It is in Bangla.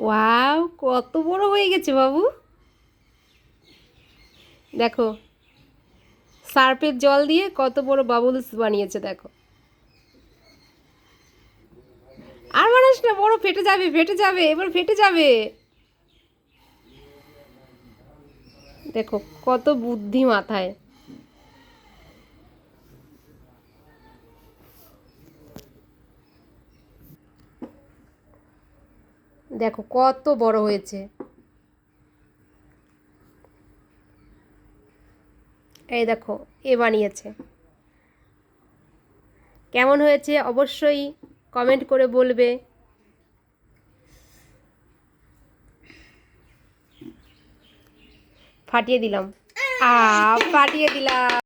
ওয়াও, কত বড় হয়ে গেছে বাবু। দেখো, সার্ফের জল দিয়ে কত বড় বাবলস বানিয়েছে দেখো। আর বানাস না, বড় ফেটে যাবে, ফেটে যাবে, এবার ফেটে যাবে। দেখো কত বুদ্ধি মাথায়। দেখো কত বড় হয়েছে। এই দেখো, এ বানিয়েছে। কেমন হয়েছে অবশ্যই কমেন্ট করে বলবে। ফাটিয়ে দিলাম। ফাটিয়ে দিলাম।